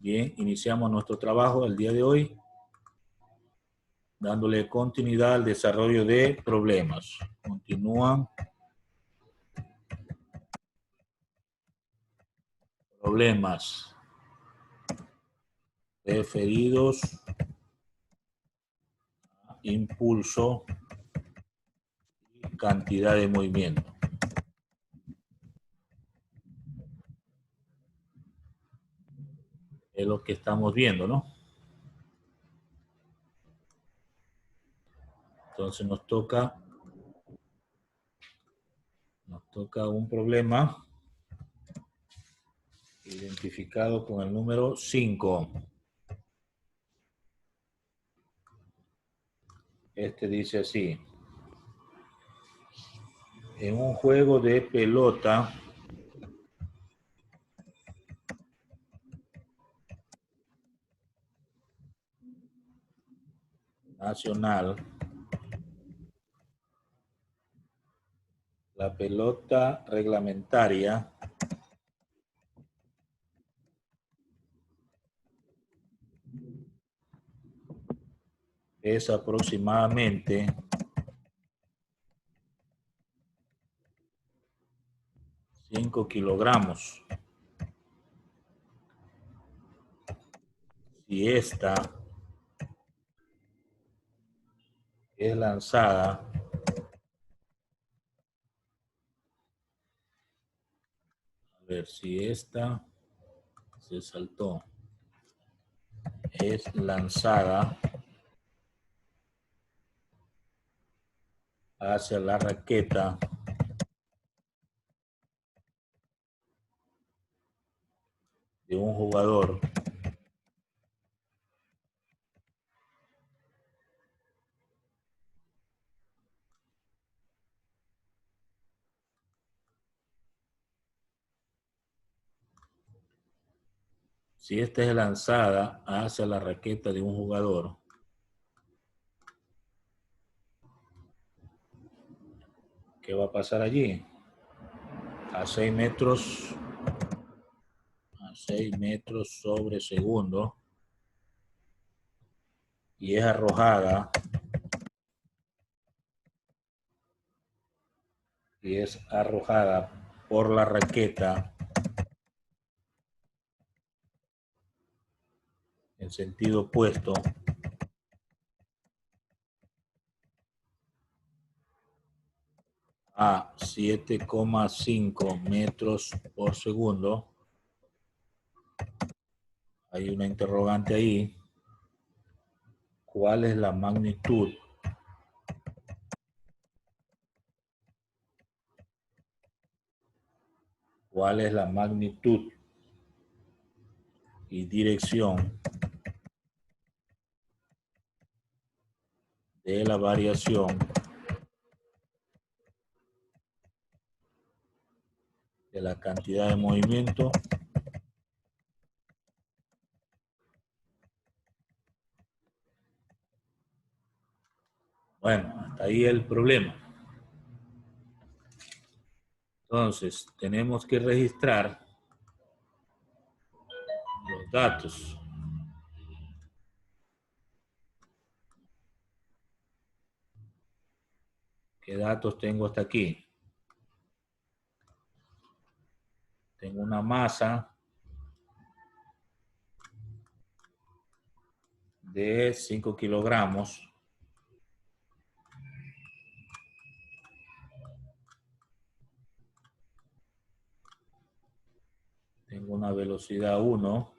Bien, iniciamos nuestro trabajo el día de hoy, dándole continuidad al desarrollo de problemas. Continúan problemas referidos a impulso y cantidad de movimiento. Es lo que estamos viendo, ¿no? Entonces nos toca un problema identificado con el número 5. Este dice así: en un juego de pelota nacional, la pelota reglamentaria es aproximadamente 5 kilogramos. Si esta es lanzada si esta se saltó, es lanzada hacia la raqueta de un jugador si esta es lanzada hacia la raqueta de un jugador, ¿qué va a pasar allí? A 6 metros sobre segundo, y es arrojada por la raqueta en sentido opuesto a 7,5 metros por segundo. Hay una interrogante ahí. ¿Cuál es la magnitud y dirección de la variación de la cantidad de movimiento Bueno, hasta ahí el problema. Entonces, tenemos que registrar los datos. ¿Qué datos tengo hasta aquí? Tengo una masa de 5 kilogramos. Tengo una velocidad 1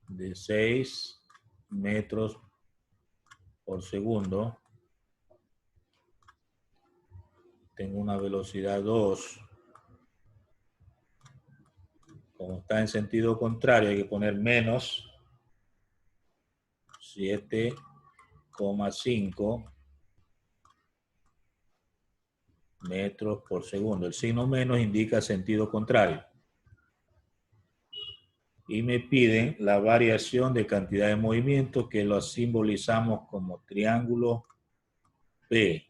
de 6 metros por segundo. Tengo una velocidad 2. Como está en sentido contrario, hay que poner menos 7,5 metros por segundo. El signo menos indica sentido contrario. Y me piden la variación de cantidad de movimiento, que lo simbolizamos como triángulo P.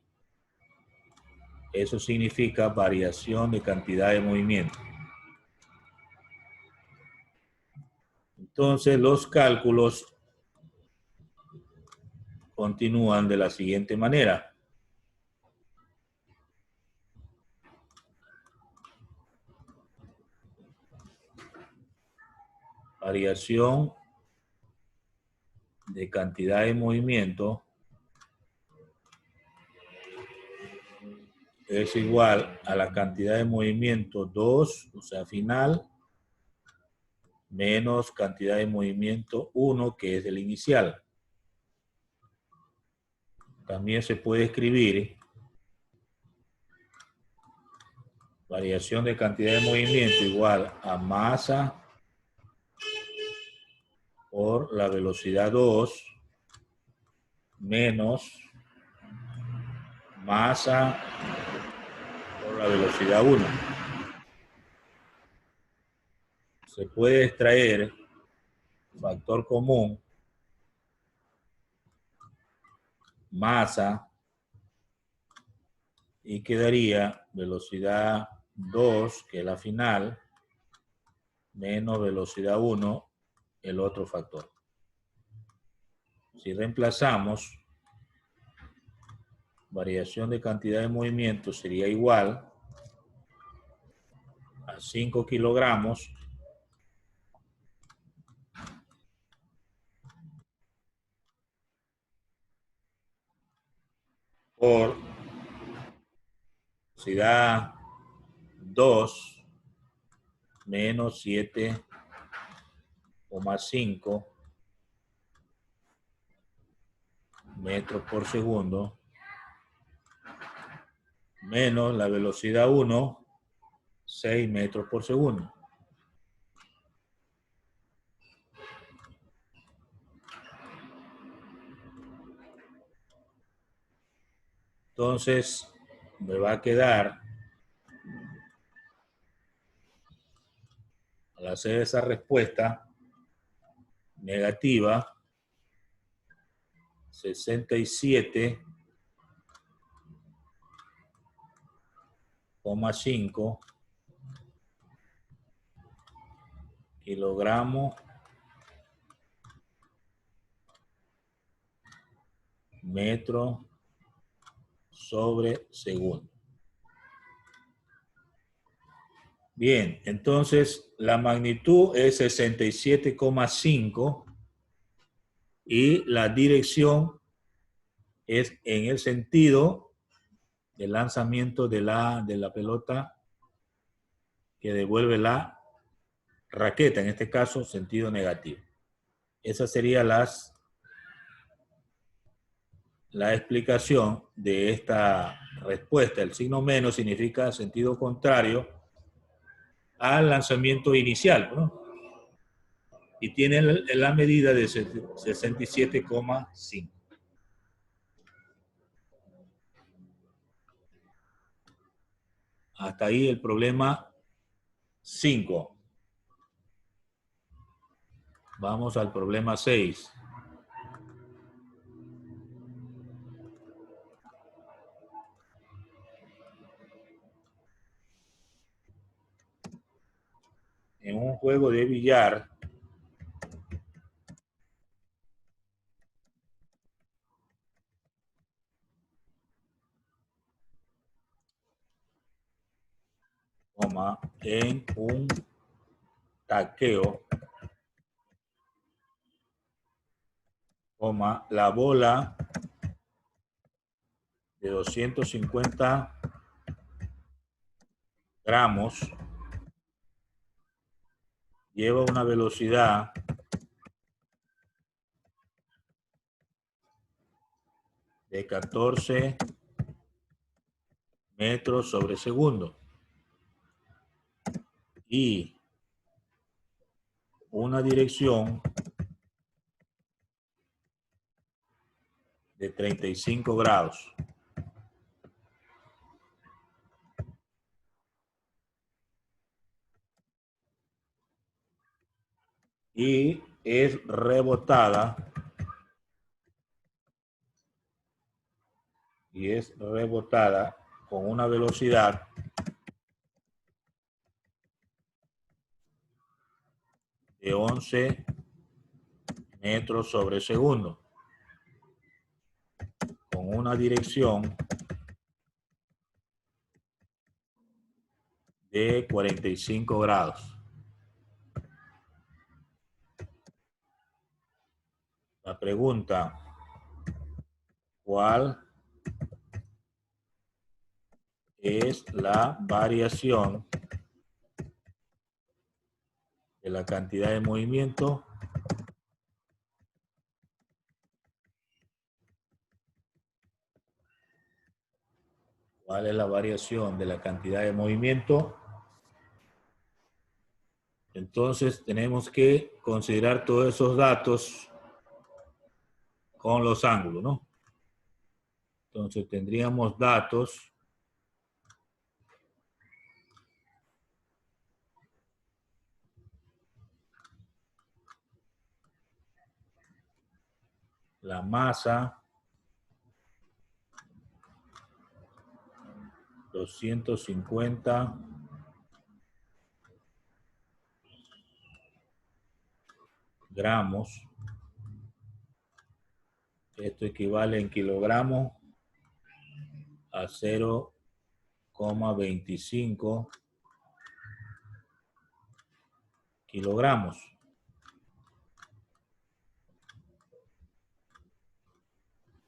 Eso significa variación de cantidad de movimiento. Entonces los cálculos continúan de la siguiente manera. Variación de cantidad de movimiento es igual a la cantidad de movimiento 2, o sea, final, menos cantidad de movimiento 1, que es el inicial. También se puede escribir variación de cantidad de movimiento igual a masa por la velocidad 2 menos masa por la velocidad 1. Se puede extraer factor común, masa, y quedaría velocidad 2, que es la final, menos velocidad 1, el otro factor. Si reemplazamos, variación de cantidad de movimiento sería igual a 5 kilogramos por velocidad 2 menos 7,5 metros por segundo menos la velocidad 1, 6 metros por segundo. Entonces me va a quedar, al hacer esa respuesta negativa, 67,5 kilogramos metro sobre segundo. Bien, entonces la magnitud es 67,5 y la dirección es en el sentido del lanzamiento de la pelota que devuelve la raqueta, en este caso sentido negativo. Esa sería la explicación de esta respuesta. El signo menos significa sentido contrario al lanzamiento inicial, ¿no? Y tiene la medida de 67,5. Hasta ahí el problema 5. Vamos al problema 6. En un juego de billar, en un taqueo, la bola de 250 gramos lleva una velocidad de 14 metros sobre segundo y una dirección de 35 grados. Y es rebotada con una velocidad de 11 metros sobre segundo, con una dirección de 45 grados. La pregunta, ¿cuál es la variación de la cantidad de movimiento ¿Cuál es la variación de la cantidad de movimiento? Entonces tenemos que considerar todos esos datos con los ángulos, ¿no? Entonces tendríamos datos la masa 250 gramos. Esto equivale en kilogramos a 0,25 kilogramos.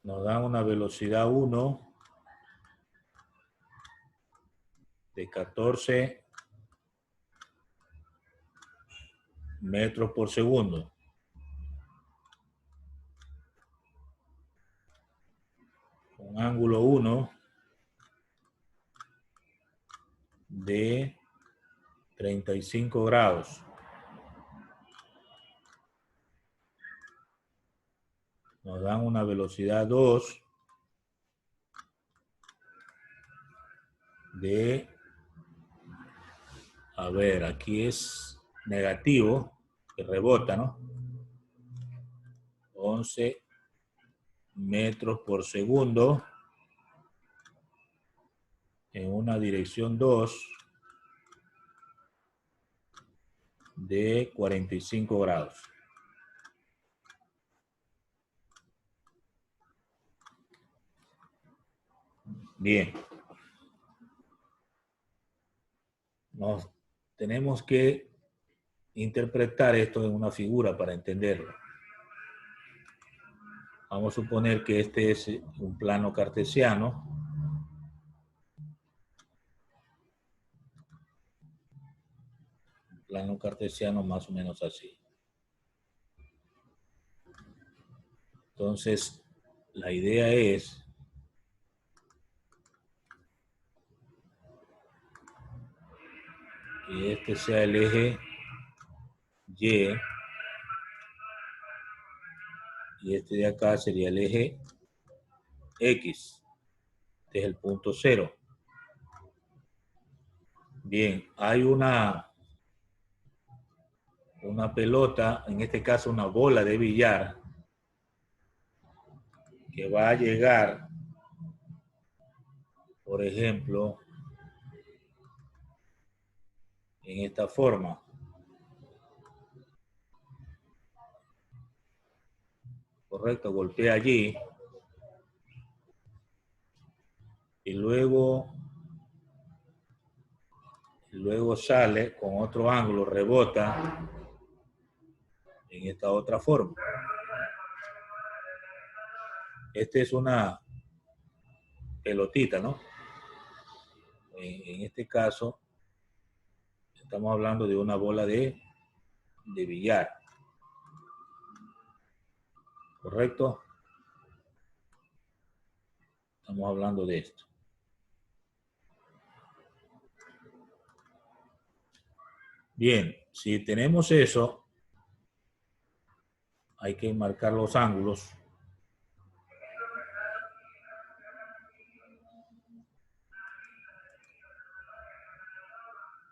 Nos da una velocidad 1 de 14 metros por segundo. Un ángulo 1 de 35 grados. Nos dan una velocidad 2 de, a ver, aquí es negativo, que rebota, ¿no? 11 metros por segundo en una dirección 2 de 45 grados. Bien. Tenemos que interpretar esto en una figura para entenderlo. Vamos a suponer que este es un plano cartesiano. Un plano cartesiano más o menos así. Entonces, la idea es que este sea el eje Y y este de acá sería el eje X. Este es el punto 0. Bien, hay una pelota, en este caso una bola de billar, que va a llegar, por ejemplo, en esta forma. Correcto, golpea allí y luego sale con otro ángulo, rebota en esta otra forma. Esta es una pelotita, ¿no? En este caso, estamos hablando de una bola de billar. ¿Correcto? Estamos hablando de esto. Bien, si tenemos eso, hay que marcar los ángulos.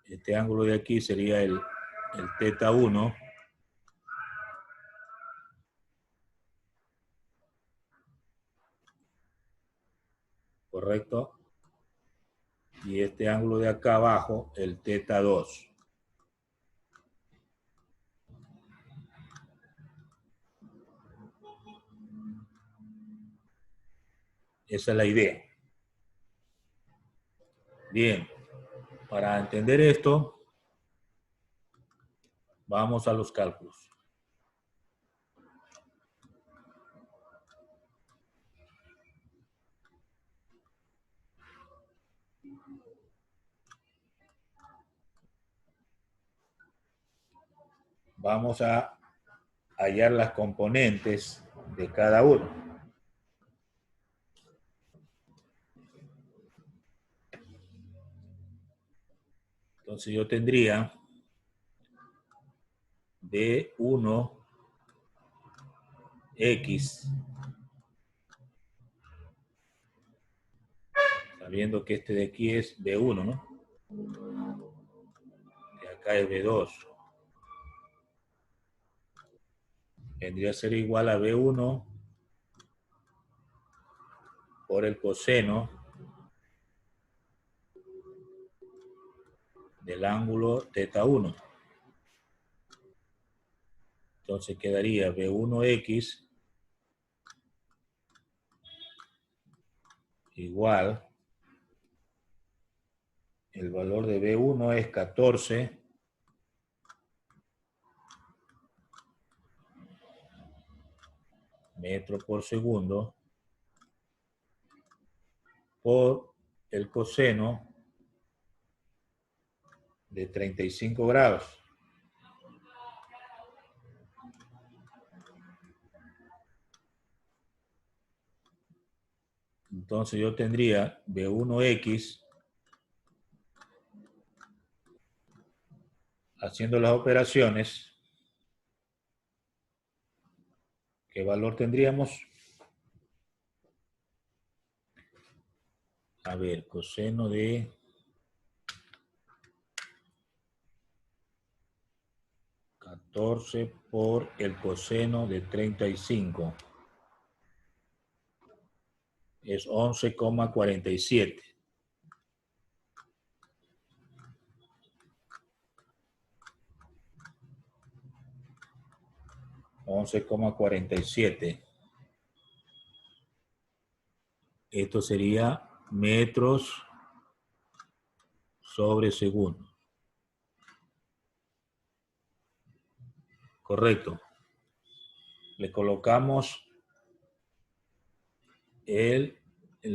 Este ángulo de aquí sería el teta 1. ¿Correcto? Y este ángulo de acá abajo, el teta 2. Esa es la idea. Bien, para entender esto, vamos a los cálculos. Vamos a hallar las componentes de cada uno. Entonces yo tendría B1X, sabiendo que este de aquí es B1, ¿no? Y acá es B2. Vendría a ser igual a B1 por el coseno del ángulo θ1. Entonces quedaría B1X igual, el valor de B1 es 14 metros por segundo por el coseno de 35 grados. Entonces yo tendría B1X, haciendo las operaciones, ¿qué valor tendríamos? A ver, coseno de 14 por el coseno de 35. Es 11,47. Esto sería metros sobre segundo. Correcto. Le colocamos el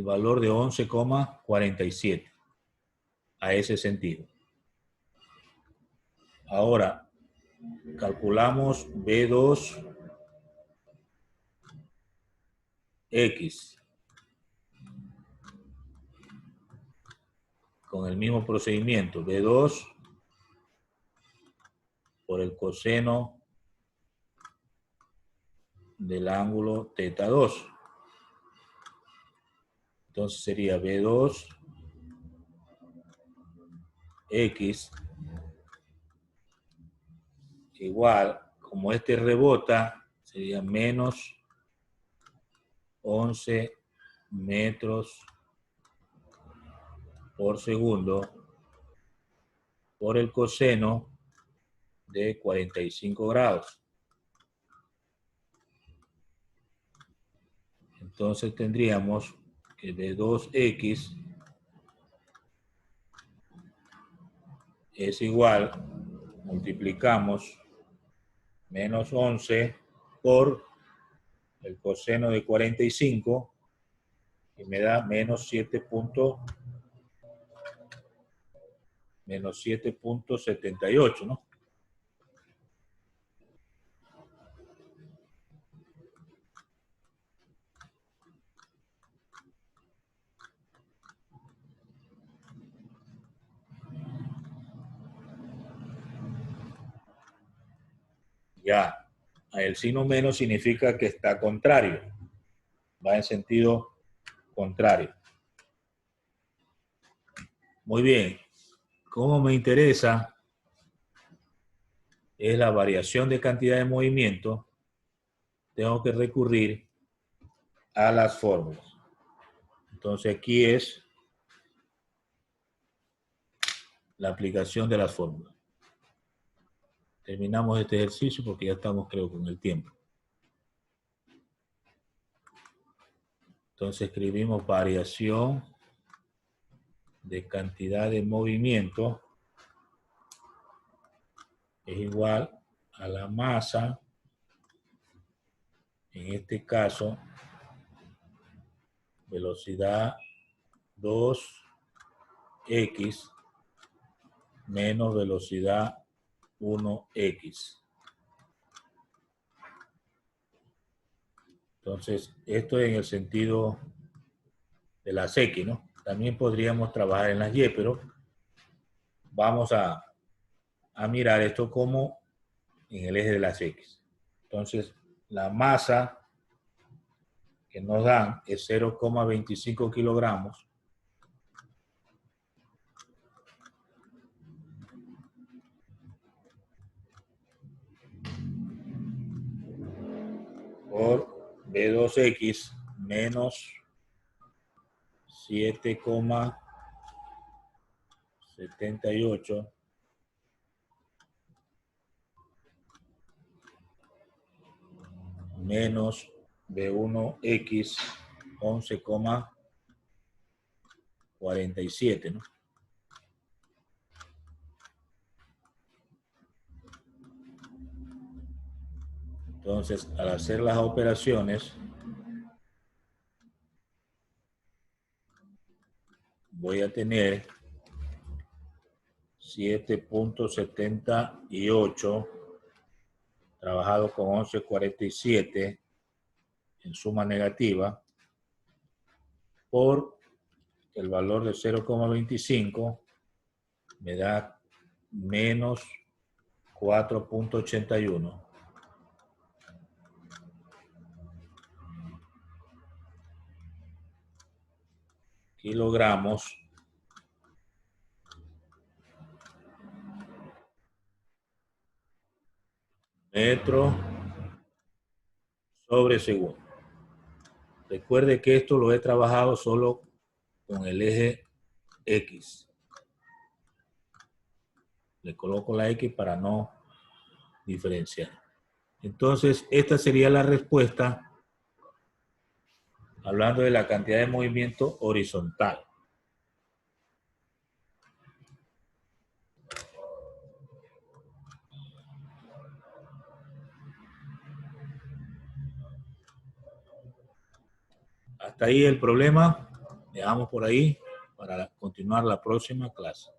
valor de 11,47 a ese sentido. Ahora, calculamos B2X. Con el mismo procedimiento, B2 por el coseno del ángulo θ2. Entonces sería B2X igual, como este rebota, sería menos 11 metros por segundo por el coseno de 45 grados. Entonces tendríamos que B2X es igual, multiplicamos menos 11 por el coseno de 45 y me da menos 7.78, ¿no? Ya, el signo menos significa que está contrario, va en sentido contrario. Muy bien, como me interesa es la variación de cantidad de movimiento, tengo que recurrir a las fórmulas. Entonces aquí es la aplicación de las fórmulas. Terminamos este ejercicio porque ya estamos, creo, con el tiempo. Entonces escribimos variación de cantidad de movimiento es igual a la masa, en este caso, velocidad 2x menos velocidad 1x. Entonces, esto en el sentido de las X, ¿no? También podríamos trabajar en las Y, pero vamos a mirar esto como en el eje de las X. Entonces, la masa que nos dan es 0,25 kilogramos por B2X menos 7,78 menos B1X 11,47, ¿no? Entonces, al hacer las operaciones, voy a tener 7,78 trabajado con 11,47 en suma negativa por el valor de 0,25 me da menos 4,81. Kilogramos metro sobre segundo. Recuerde que esto lo he trabajado solo con el eje X. Le coloco la X para no diferenciar. Entonces, esta sería la respuesta hablando de la cantidad de movimiento horizontal. Hasta ahí el problema. Dejamos por ahí para continuar la próxima clase.